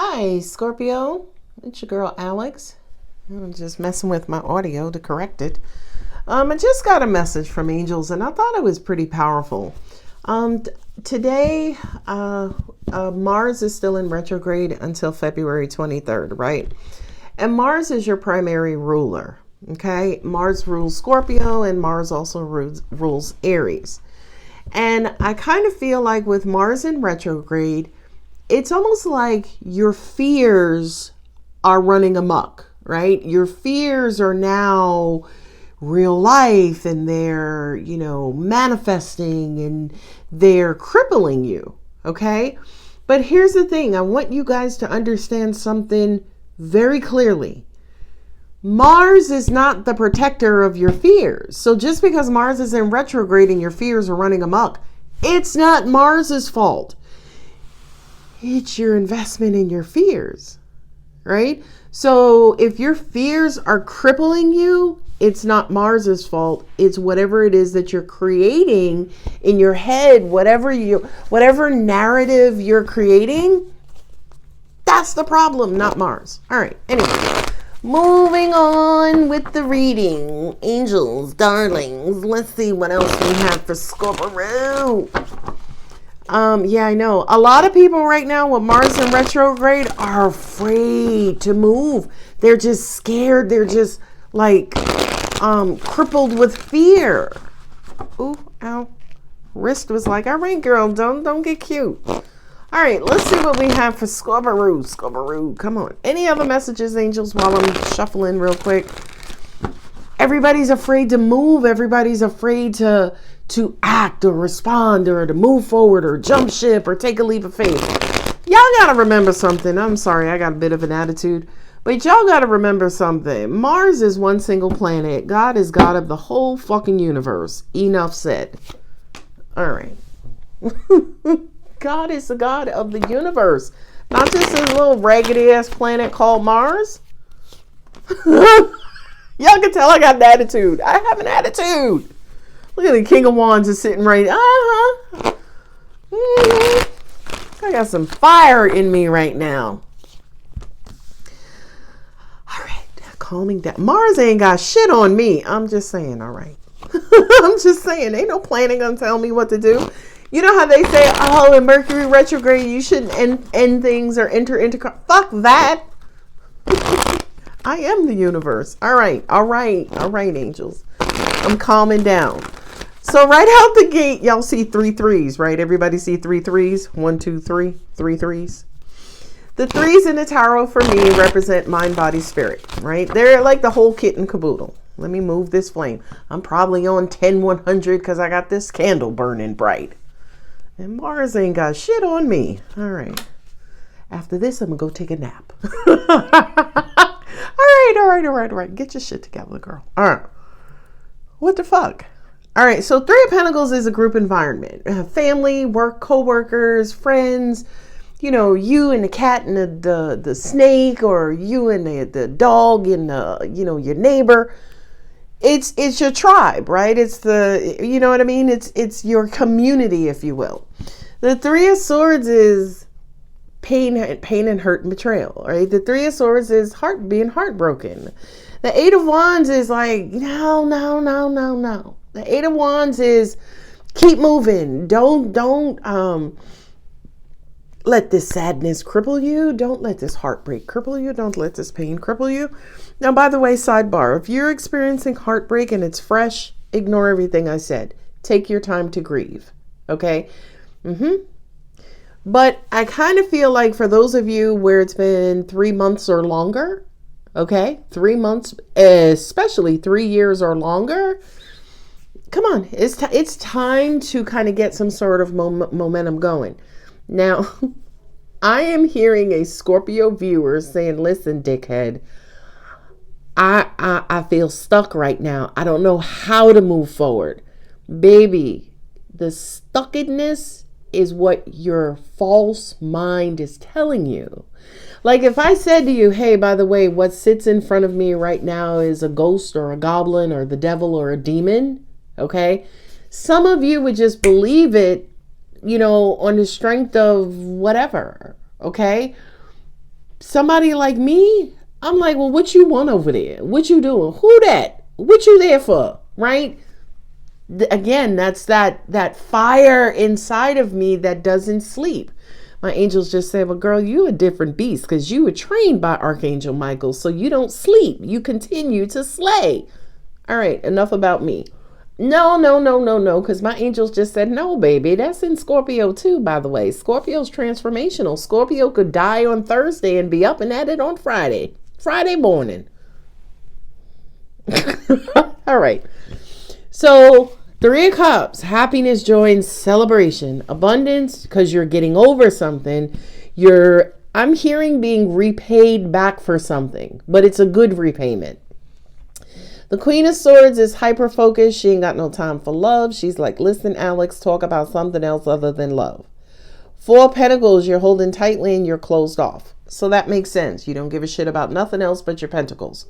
Hi, Scorpio. It's your girl, Alex. I'm just messing with my audio to correct it. I just got a message from angels, and I thought it was pretty powerful. Today, Mars is still in retrograde until February 23rd, right? And Mars is your primary ruler, okay? Mars rules Scorpio, and Mars also rules Aries. And I kind of feel like with Mars in retrograde, it's almost like your fears are running amok, right? Your fears are now real life, and they're, manifesting, and they're crippling you, okay? But here's the thing. I want you guys to understand something very clearly. Mars is not the protector of your fears. So just because Mars is in retrograde and your fears are running amok, it's not Mars's fault. It's your investment in your fears, right? So if your fears are crippling you, it's not Mars's fault. It's whatever it is that you're creating in your head, whatever narrative you're creating, that's the problem, not Mars. All right, anyway. Moving on with the reading. Angels, darlings, let's see what else we have for Scorpio. Yeah, I know. A lot of people right now with Mars in retrograde are afraid to move. They're just scared. They're just like crippled with fear. Ooh, ow. Wrist was like, all right, girl, don't get cute. All right, let's see what we have for Scorpio. Come on. Any other messages, angels, while I'm shuffling real quick? Everybody's afraid to move. Everybody's afraid to act or respond or to move forward or jump ship or take a leap of faith. Y'all got to remember something. I'm sorry, I got a bit of an attitude. But y'all got to remember something. Mars is one single planet. God is God of the whole fucking universe. Enough said. All right. God is the God of the universe. Not just this little raggedy ass planet called Mars. Y'all can tell I got an attitude. I have an attitude. Look at the King of Wands is sitting right. I got some fire in me right now. All right. Calming down. Mars ain't got shit on me. I'm just saying, all right. I'm just saying, ain't no planet gonna tell me what to do. You know how they say, oh, in Mercury retrograde, you shouldn't end things or enter into... Fuck that. I am the universe. All right, angels. I'm calming down. So right out the gate, y'all see 3 threes, right? Everybody see 3 threes? 1, 2, 3. 3 threes. The threes in the tarot for me represent mind, body, spirit, right? They're like the whole kit and caboodle. Let me move this flame. I'm probably on 10-100 because I got this candle burning bright. And Mars ain't got shit on me. All right. After this, I'm going to go take a nap. All right. Get your shit together, girl. All right. What the fuck? All right. So 3 of Pentacles is a group environment. Family, work, co-workers, friends. You and the cat and the snake, or you and the dog and your neighbor. It's your tribe, right? It's you know what I mean? It's your community, if you will. The 3 of Swords is pain and hurt and betrayal, right? The 3 of Swords is being heartbroken. The 8 of Wands is like, no. The 8 of Wands is keep moving. Don't let this sadness cripple you. Don't let this heartbreak cripple you. Don't let this pain cripple you. Now, by the way, sidebar, if you're experiencing heartbreak and it's fresh, ignore everything I said. Take your time to grieve. Okay? But I kind of feel like for those of you where it's been 3 months or longer, okay? 3 months, especially 3 years or longer. Come on. It's time to kind of get some sort of momentum going. Now, I am hearing a Scorpio viewer saying, listen, dickhead, I feel stuck right now. I don't know how to move forward. Baby, the stuckedness is what your false mind is telling you. Like if I said to you, hey, by the way, what sits in front of me right now is a ghost or a goblin or the devil or a demon, okay? Some of you would just believe it, on the strength of whatever, okay? Somebody like me, I'm like, well, what you want over there? What you doing? Who that? What you there for? Right? Again, that's that fire inside of me that doesn't sleep. My angels just say, well, girl, you a different beast because you were trained by Archangel Michael, so you don't sleep. You continue to slay. All right, enough about me. No, because my angels just said, no, baby, that's in Scorpio too, by the way. Scorpio's transformational. Scorpio could die on Thursday and be up and at it on Friday morning. All right. So, Three of Cups, happiness, joy, and celebration. Abundance, because you're getting over something. I'm hearing being repaid back for something, but it's a good repayment. The Queen of Swords is hyper-focused. She ain't got no time for love. She's like, listen, Alex, talk about something else other than love. Four of Pentacles, you're holding tightly and you're closed off. So that makes sense. You don't give a shit about nothing else but your pentacles.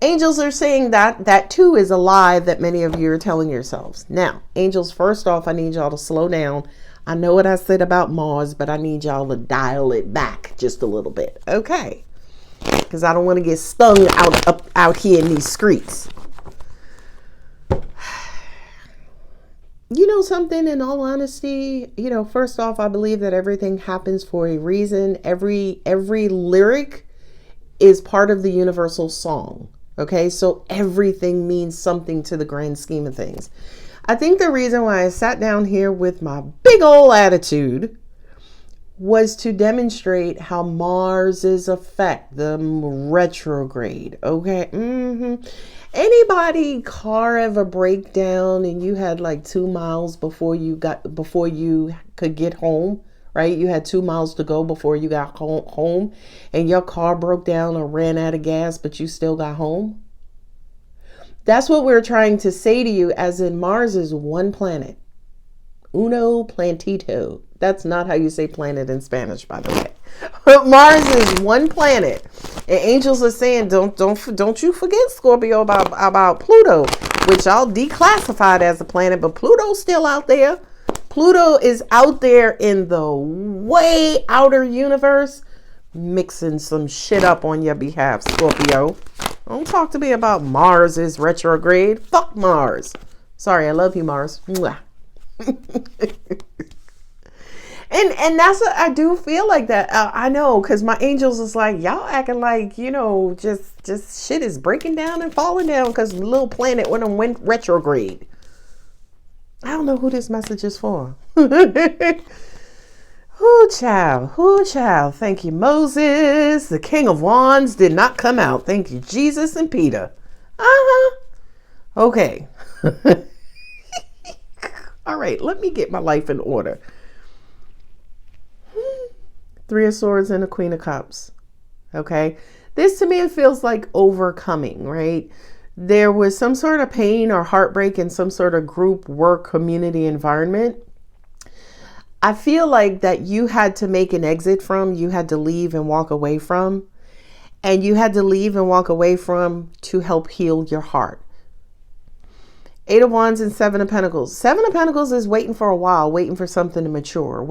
Angels are saying that too is a lie that many of you are telling yourselves. Now, angels, first off, I need y'all to slow down. I know what I said about Mars, but I need y'all to dial it back just a little bit. Okay. Because I don't want to get stung out here in these streets. You know something, in all honesty, first off, I believe that everything happens for a reason. Every lyric is part of the universal song. Okay, so everything means something to the grand scheme of things. I think the reason why I sat down here with my big old attitude was to demonstrate how Mars's effect, the retrograde, okay? Anybody car ever break down and you had like 2 miles before you could get home, right? You had 2 miles to go before you got home and your car broke down or ran out of gas, but you still got home. That's what we're trying to say to you, as in Mars is one planet. Uno plantito. That's not how you say planet in Spanish, by the way. But Mars is one planet. And angels are saying, don't you forget, Scorpio, about Pluto, which I'll declassified as a planet, but Pluto's still out there. Pluto is out there in the way outer universe, mixing some shit up on your behalf, Scorpio. Don't talk to me about Mars is retrograde. Fuck Mars. Sorry, I love you, Mars. Mwah. And that's what I do feel like that. I know, because my angels is like, y'all acting like, just shit is breaking down and falling down because the little planet went retrograde. I don't know who this message is for. Who child. Thank you, Moses. The King of Wands did not come out. Thank you, Jesus and Peter. Okay. All right, let me get my life in order. Three of Swords and the Queen of Cups. Okay. This to me, it feels like overcoming, right? There was some sort of pain or heartbreak in some sort of group work community environment. I feel like that you had to make an exit from, you had to leave and walk away from, and you had to leave and walk away from to help heal your heart. Eight of Wands and Seven of Pentacles. Seven of Pentacles is waiting for a while, waiting for something to mature,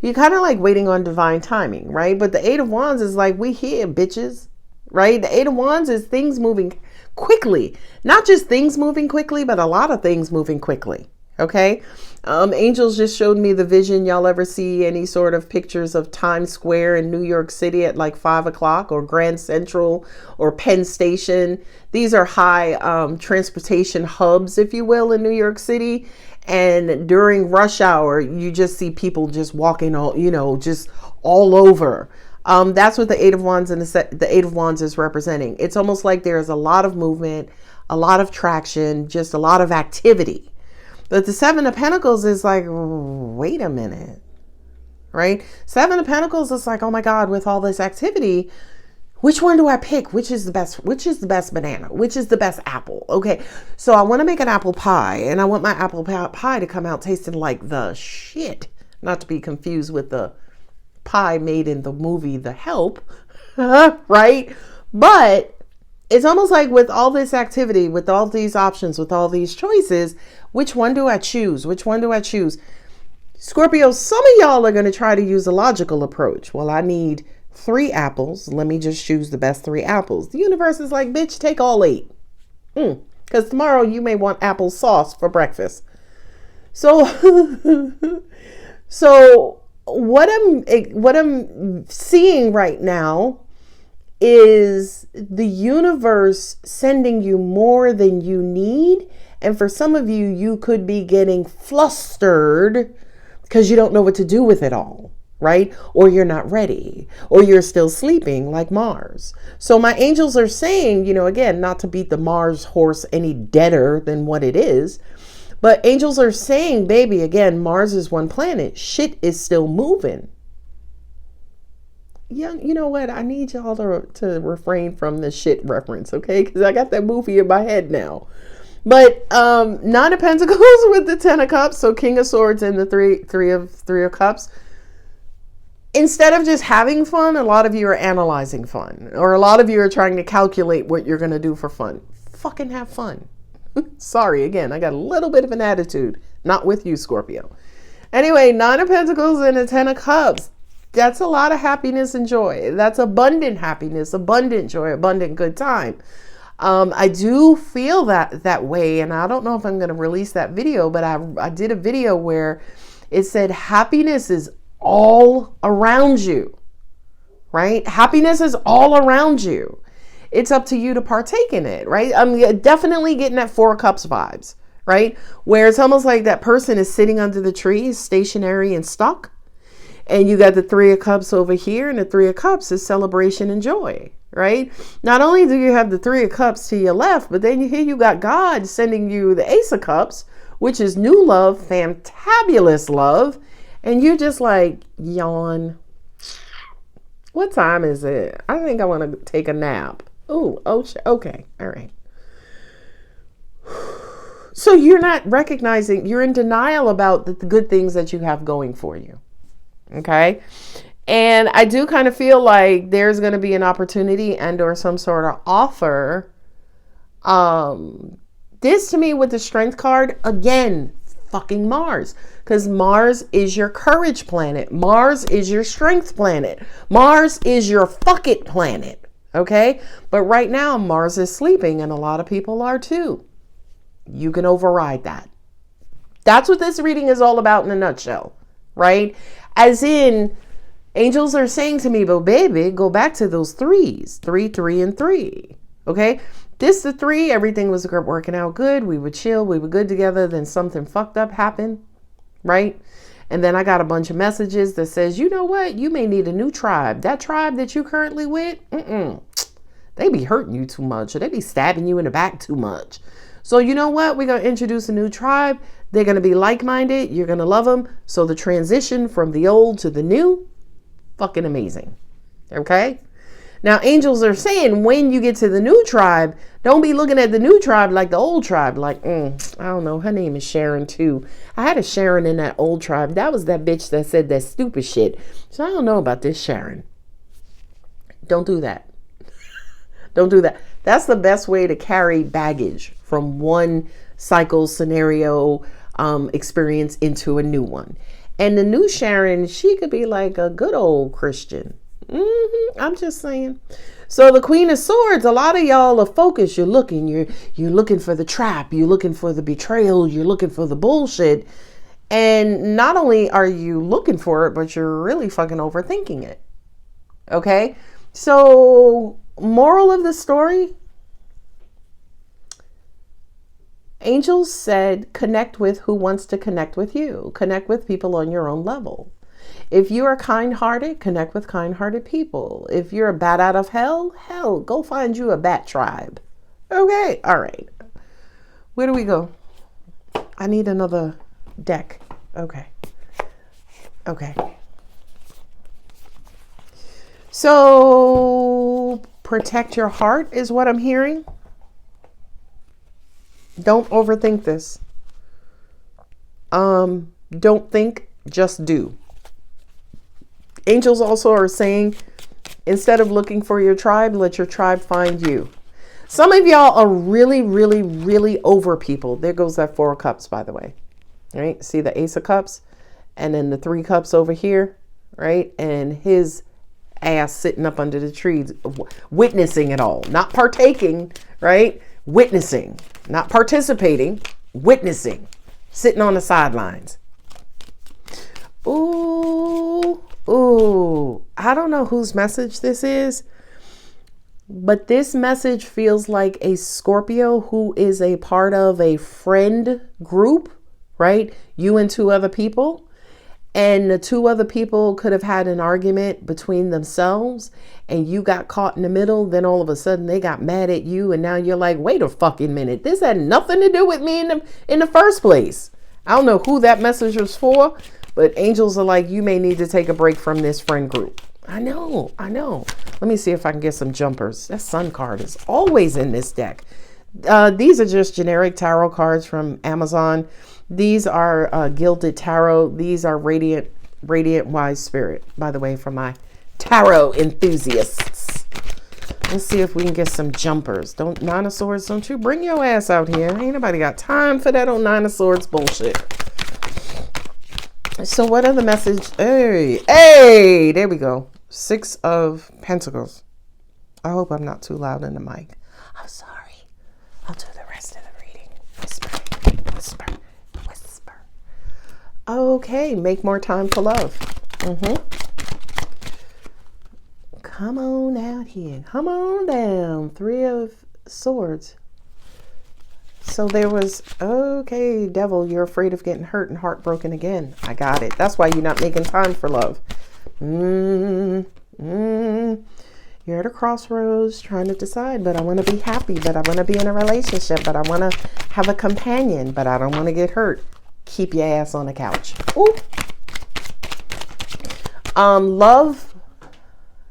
you're kind of like waiting on divine timing, right? But the Eight of Wands is like, we here, bitches, right? The Eight of Wands is things moving quickly, not just things moving quickly, but a lot of things moving quickly. Okay. Angels just showed me the vision. Y'all ever see any sort of pictures of Times Square in New York City at like 5 o'clock, or Grand Central or Penn Station? These are high transportation hubs, if you will, in New York City. And during rush hour, you just see people just walking just all over. That's what the Eight of Wands and the Eight of Wands is representing. It's almost like there's a lot of movement, a lot of traction, just a lot of activity. But the Seven of Pentacles is like, wait a minute, right? Seven of Pentacles is like, oh my God, with all this activity, which one do I pick? Which is the best? Which is the best banana? Which is the best apple? Okay, so I want to make an apple pie, and I want my apple pie to come out tasting like the shit. Not to be confused with the pie made in the movie The Help, right? But it's almost like with all this activity, with all these options, with all these choices, which one do I choose? Which one do I choose? Scorpio, some of y'all are going to try to use a logical approach. Well, I need 3 apples. Let me just choose the best 3 apples. The universe is like, bitch, take all 8. Because tomorrow you may want applesauce for breakfast. So, so what I'm seeing right now is the universe sending you more than you need. And for some of you, you could be getting flustered because you don't know what to do with it all, right? Or you're not ready, or you're still sleeping like Mars. So my angels are saying, again, not to beat the Mars horse any deader than what it is, but angels are saying, baby, again, Mars is one planet. Shit is still moving. Yeah, you know what? I need y'all to refrain from the shit reference, okay? Because I got that movie in my head now. But 9 of Pentacles with the 10 of Cups, so King of Swords and the three of Cups. Instead of just having fun, a lot of you are analyzing fun, or a lot of you are trying to calculate what you're going to do for fun. Fucking have fun. Sorry, again, I got a little bit of an attitude. Not with you, Scorpio. Anyway, 9 of Pentacles and the 10 of Cups. That's a lot of happiness and joy. That's abundant happiness, abundant joy, abundant good time. I do feel that way, and I don't know if I'm going to release that video, but I did a video where it said happiness is all around you, right? Happiness is all around you. It's up to you to partake in it, right? I'm definitely getting that 4 of Cups vibes, right? Where it's almost like that person is sitting under the tree, stationary and stuck. And you got the 3 of Cups over here, and the 3 of Cups is celebration and joy, right? Not only do you have the 3 of Cups to your left, but then here you got God sending you the Ace of Cups, which is new love, fantabulous love. And you're just like, yawn. What time is it? I think I want to take a nap. Oh, okay. All right. So you're not recognizing, you're in denial about the good things that you have going for you. Okay. And I do kind of feel like there's going to be an opportunity and or some sort of offer. This to me with the Strength card, again, fucking Mars. Because Mars is your courage planet. Mars is your strength planet. Mars is your fuck it planet. Okay. But right now Mars is sleeping, and a lot of people are too. You can override that. That's what this reading is all about in a nutshell. Right? As in, angels are saying to me, but baby, go back to those 3s. 3, 3, and 3. Okay? The 3, everything was working out good. We would chill. We were good together. Then something fucked up happened. Right? And then I got a bunch of messages that says, you know what? You may need a new tribe. That tribe that you currently with, they be hurting you too much, or they be stabbing you in the back too much. So you know what? We're going to introduce a new tribe. They're going to be like-minded. You're going to love them. So the transition from the old to the new, fucking amazing. Okay? Now, angels are saying when you get to the new tribe, don't be looking at the new tribe like the old tribe. Like, I don't know. Her name is Sharon, too. I had a Sharon in that old tribe. That was that bitch that said that stupid shit. So I don't know about this Sharon. Don't do that. Don't do that. That's the best way to carry baggage from one cycle scenario experience into a new one. And the new Sharon, she could be like a good old Christian. I'm just saying. So the Queen of Swords, a lot of y'all are focused. You're looking for the trap. You're looking for the betrayal. You're looking for the bullshit. And not only are you looking for it, but you're really fucking overthinking it. Okay? So moral of the story, angels said, connect with who wants to connect with you. Connect with people on your own level. If you are kind-hearted, connect with kind-hearted people. If you're a bat out of hell, go find you a bat tribe. Okay, all right. Where do we go? I need another deck. Okay. So, protect your heart is what I'm hearing. Don't overthink this. Don't think, just do. Angels also are saying, instead of looking for your tribe, let your tribe find you. Some of y'all are really, really, really over people. There goes that 4 of Cups, by the way. Right? See the Ace of Cups? And then the 3 Cups over here. Right? And his ass sitting up under the trees, witnessing it all, not partaking, right? Witnessing, not participating, witnessing, sitting on the sidelines. Ooh, I don't know whose message this is, but this message feels like a Scorpio who is a part of a friend group, right? You and two other people. And the two other people could have had an argument between themselves and you got caught in the middle. Then all of a sudden they got mad at you. And now you're like, wait a fucking minute. This had nothing to do with me in the first place. I don't know who that message was for, but angels are like, you may need to take a break from this friend group. I know. Let me see if I can get some jumpers. That sun card is always in this deck. These are just generic tarot cards from Amazon. These are Gilded Tarot. These are Radiant Wise Spirit, by the way, for my tarot enthusiasts. Let's see if we can get some jumpers. Nine of Swords, don't you bring your ass out here. Ain't nobody got time for that old Nine of Swords bullshit. So what are the message? Hey, there we go. Six of Pentacles. I hope I'm not too loud in the mic. I'm sorry. I'll do the rest of the reading. Whisper. Okay, make more time for love. Come on out here. Come on down. Three of Swords. So there was, okay, devil, you're afraid of getting hurt and heartbroken again. I got it. That's why you're not making time for love. You're at a crossroads trying to decide, but I want to be happy, but I want to be in a relationship, but I want to have a companion, but I don't want to get hurt. Keep your ass on the couch. Ooh. Love,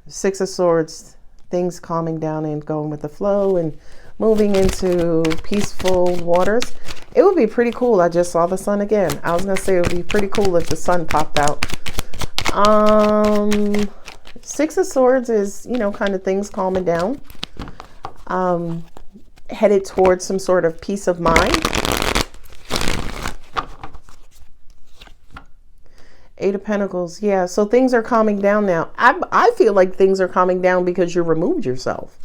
Six of Swords, things calming down and going with the flow and moving into peaceful waters. It would be pretty cool. I just saw the sun again. I was going to say it would be pretty cool if the sun popped out. Six of Swords is, kind of things calming down. Headed towards some sort of peace of mind. Eight of Pentacles. Yeah, so things are calming down now. I feel like things are calming down because you removed yourself.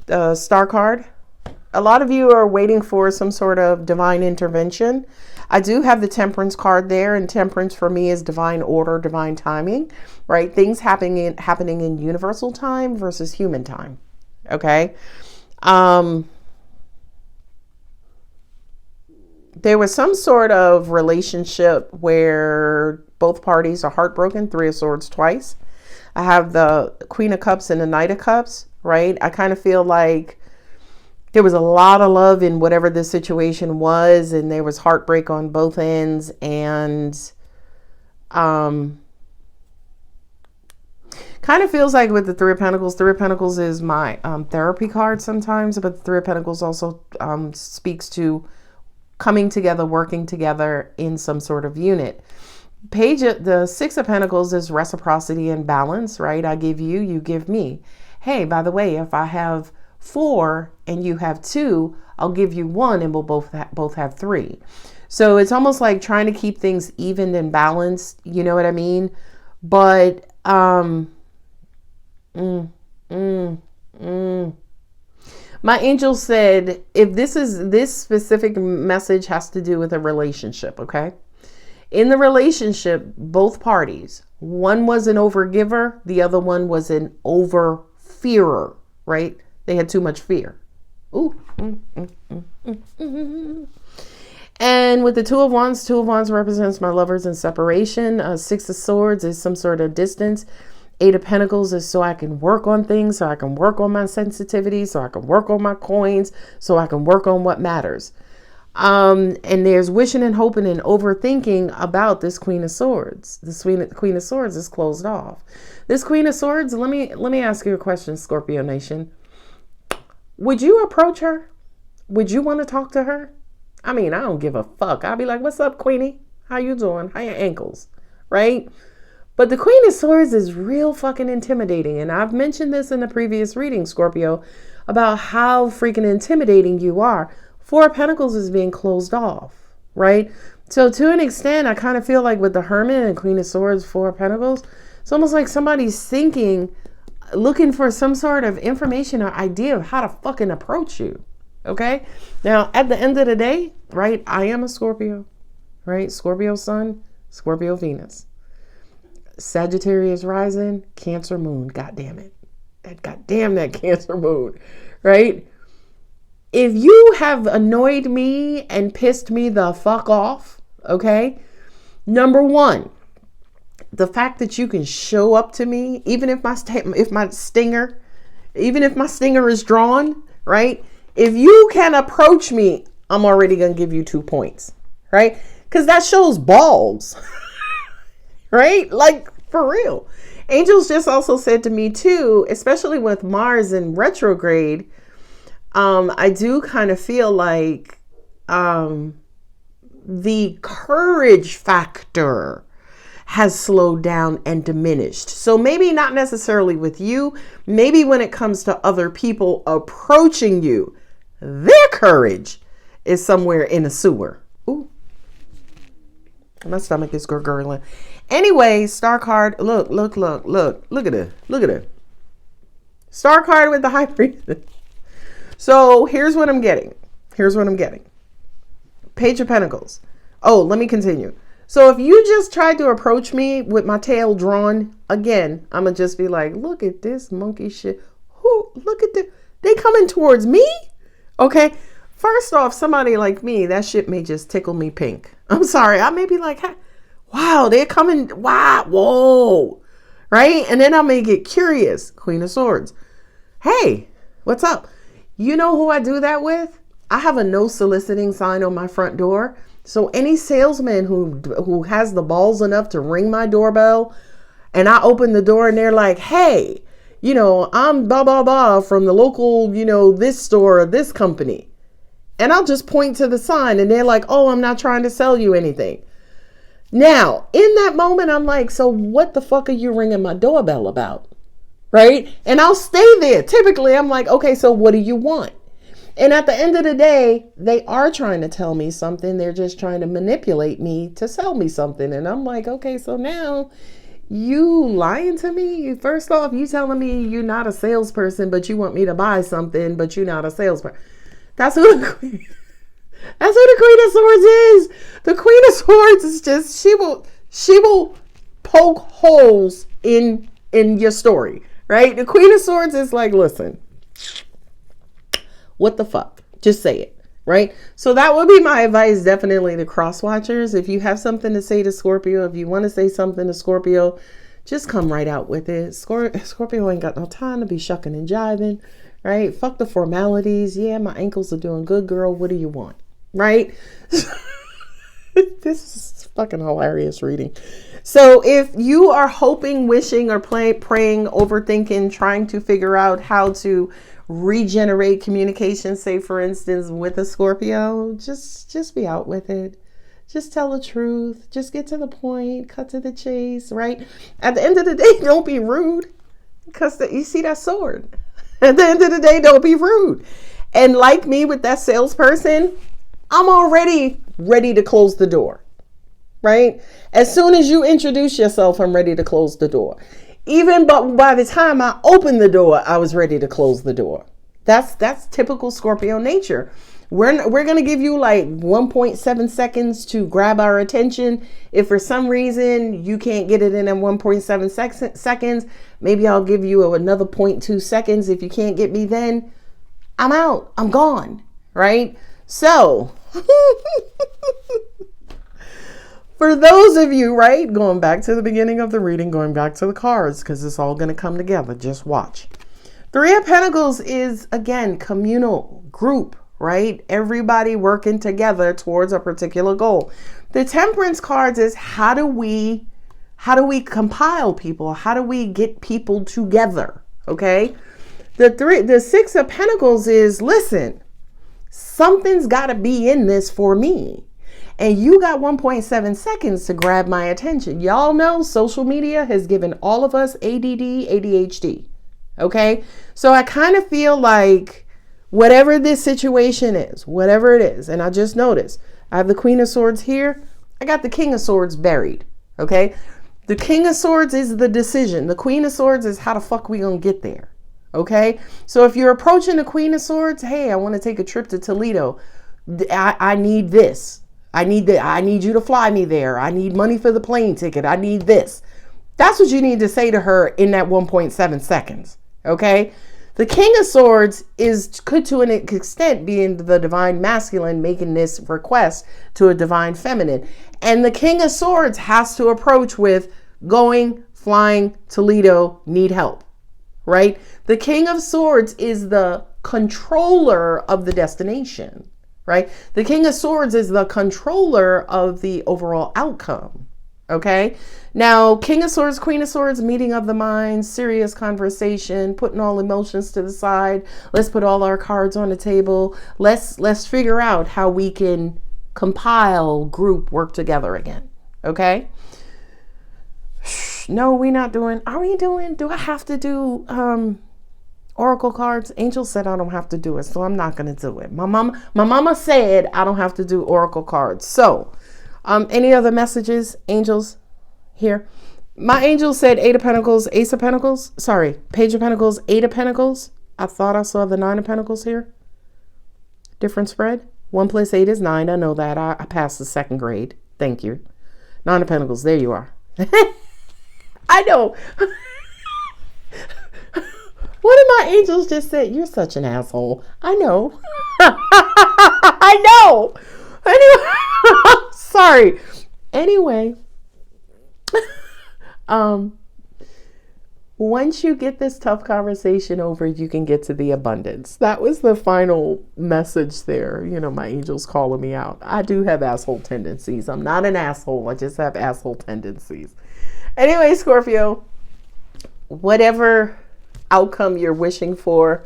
The Star card. A lot of you are waiting for some sort of divine intervention. I do have the Temperance card there, and Temperance for me is divine order, divine timing, right? Things happening in universal time versus human time. Okay. There was some sort of relationship where both parties are heartbroken. Three of Swords twice. I have the Queen of Cups and the Knight of Cups, right? I kind of feel like there was a lot of love in whatever the situation was, and there was heartbreak on both ends. And kind of feels like with the Three of Pentacles is my therapy card sometimes, but the Three of Pentacles also speaks to coming together, working together in some sort of unit. The Six of Pentacles is reciprocity and balance, right? I give you, you give me. Hey, by the way, if I have 4 and you have 2, I'll give you 1 and we'll both have 3. So it's almost like trying to keep things even and balanced. You know what I mean? But my angel said, if this specific message has to do with a relationship, okay? In the relationship, both parties, one was an overgiver, the other one was an over-fearer, right? They had too much fear. Ooh. And with the Two of Wands represents my lovers in separation. Six of Swords is some sort of distance. Eight of Pentacles is so I can work on things, so I can work on my sensitivity, so I can work on my coins, so I can work on what matters. And there's wishing and hoping and overthinking about this Queen of Swords. The Queen of Swords is closed off. This Queen of Swords, let me ask you a question, Scorpio Nation. Would you approach her? Would you want to talk to her? I mean, I don't give a fuck. I'll be like, what's up, Queenie? How you doing? How your ankles? Right? But the Queen of Swords is real fucking intimidating. And I've mentioned this in the previous reading, Scorpio, about how freaking intimidating you are. Four of Pentacles is being closed off, right? So to an extent, I kind of feel like with the Hermit and Queen of Swords, Four of Pentacles, it's almost like somebody's thinking looking for some sort of information or idea of how to fucking approach you. Okay. Now, at the end of the day, right, I am a Scorpio, right? Scorpio sun, Scorpio Venus, Sagittarius rising, Cancer moon. God damn it. God damn that Cancer moon, right? If you have annoyed me and pissed me the fuck off, okay? Number one, the fact that you can show up to me, even if my stinger is drawn, right? If you can approach me, I'm already going to give you 2 points, right? Because that shows balls, right? Like, for real. Angels just also said to me too, especially with Mars in retrograde, I do kind of feel like the courage factor has slowed down and diminished. So maybe not necessarily with you, maybe when it comes to other people approaching you, their courage is somewhere in a sewer. Ooh, my stomach is gurgling. Anyway, star card, look at it. Star card with the high priest. So here's what I'm getting. Page of Pentacles. Oh, let me continue. So if you just tried to approach me with my tail drawn, again, I'm going to just be like, look at this monkey shit. Look at this. They coming towards me? Okay. First off, somebody like me, that shit may just tickle me pink. I'm sorry. I may be like, hey, wow, they're coming. Wow. Whoa. Right. And then I may get curious. Queen of Swords. Hey, what's up? You know who I do that with? I have a no soliciting sign on my front door. So any salesman who has the balls enough to ring my doorbell and I open the door and they're like, hey, I'm blah, blah, blah from the local, this store or this company. And I'll just point to the sign and they're like, oh, I'm not trying to sell you anything. Now, in that moment, I'm like, so what the fuck are you ringing my doorbell about? Right? And I'll stay there. Typically, I'm like, okay, so what do you want? And at the end of the day, they are trying to tell me something. They're just trying to manipulate me to sell me something. And I'm like, okay, so now you lying to me? First off, you telling me you're not a salesperson, but you want me to buy something, but you're not a salesperson. That's who the Queen of Swords is. The Queen of Swords is just, she will poke holes in your story, right? The Queen of Swords is like, listen, what the fuck? Just say it, right? So that would be my advice, definitely, to cross watchers. If you have something to say to Scorpio, if you want to say something to Scorpio, just come right out with it. Scorpio ain't got no time to be shucking and jiving, right? Fuck the formalities. Yeah, my ankles are doing good, girl. What do you want, right? This is fucking hilarious reading. So if you are hoping, wishing, or praying, overthinking, trying to figure out how to regenerate communication, say for instance with a Scorpio, just be out with it. Just tell the truth. Just get to the point. Cut to the chase, right? At the end of the day, don't be rude, because you see that sword. At the end of the day, don't be rude. And like me with that salesperson, I'm already ready to close the door, right? As soon as you introduce yourself, I'm ready to close the door. But by the time I opened the door, I was ready to close the door. That's typical Scorpio nature. We're going to give you like 1.7 seconds to grab our attention. If for some reason you can't get it in 1.7 seconds, maybe I'll give you another 0.2 seconds. If you can't get me then, I'm out. I'm gone, right? So for those of you, right, going back to the beginning of the reading, going back to the cards, because it's all going to come together. Just watch. Three of Pentacles is, again, communal, group, right? Everybody working together towards a particular goal. The Temperance cards is how do we compile people? How do we get people together? Okay. The Six of Pentacles is, listen, something's got to be in this for me. And you got 1.7 seconds to grab my attention. Y'all know social media has given all of us ADD, ADHD. Okay. So I kind of feel like whatever this situation is, whatever it is, and I just noticed I have the Queen of Swords here. I got the King of Swords buried. Okay. The King of Swords is the decision. The Queen of Swords is how the fuck we gonna get there. Okay? So if you're approaching the Queen of Swords, hey, I want to take a trip to Toledo. I need this. I need that. I need you to fly me there. I need money for the plane ticket. I need this. That's what you need to say to her in that 1.7 seconds. Okay? The King of Swords could to an extent be in the divine masculine making this request to a divine feminine. And the King of Swords has to approach with going, flying, Toledo, need help, right? The King of Swords is the controller of the destination, right? The King of Swords is the controller of the overall outcome. Okay. Now, King of Swords, Queen of Swords, meeting of the minds, serious conversation, putting all emotions to the side. Let's put all our cards on the table. Let's figure out how we can compile, group, work together again. Okay. No, we're not doing. Are we doing? Do I have to do oracle cards? Angel said I don't have to do it, so I'm not going to do it. My mama said I don't have to do oracle cards. So, any other messages, angels, here? My angel said Eight of Pentacles, Ace of Pentacles. Sorry, Page of Pentacles, Eight of Pentacles. I thought I saw the Nine of Pentacles here. Different spread. 1 + 8 is 9. I know that. I passed the 2nd grade. Thank you. Nine of Pentacles. There you are. I know. What did my angels just say? You're such an asshole. I know. I know. Anyway, sorry. Anyway, once you get this tough conversation over, you can get to the abundance. That was the final message there. You know, my angels calling me out. I do have asshole tendencies. I'm not an asshole. I just have asshole tendencies. Anyway, Scorpio, whatever outcome you're wishing for,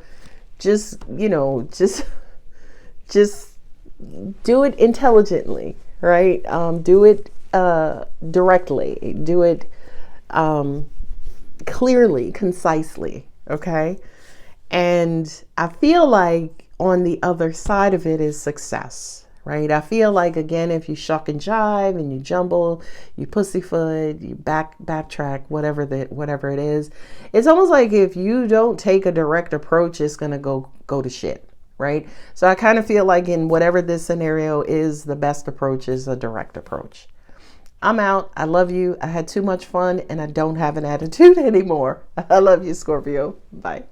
just do it intelligently, right? Do it directly. Do it clearly, concisely, okay? And I feel like on the other side of it is success, right? I feel like, again, if you shuck and jive and you jumble, you pussyfoot, you backtrack, whatever it is, it's almost like if you don't take a direct approach, it's gonna go to shit, right? So I kind of feel like in whatever this scenario is, the best approach is a direct approach. I'm out. I love you. I had too much fun and I don't have an attitude anymore. I love you, Scorpio. Bye.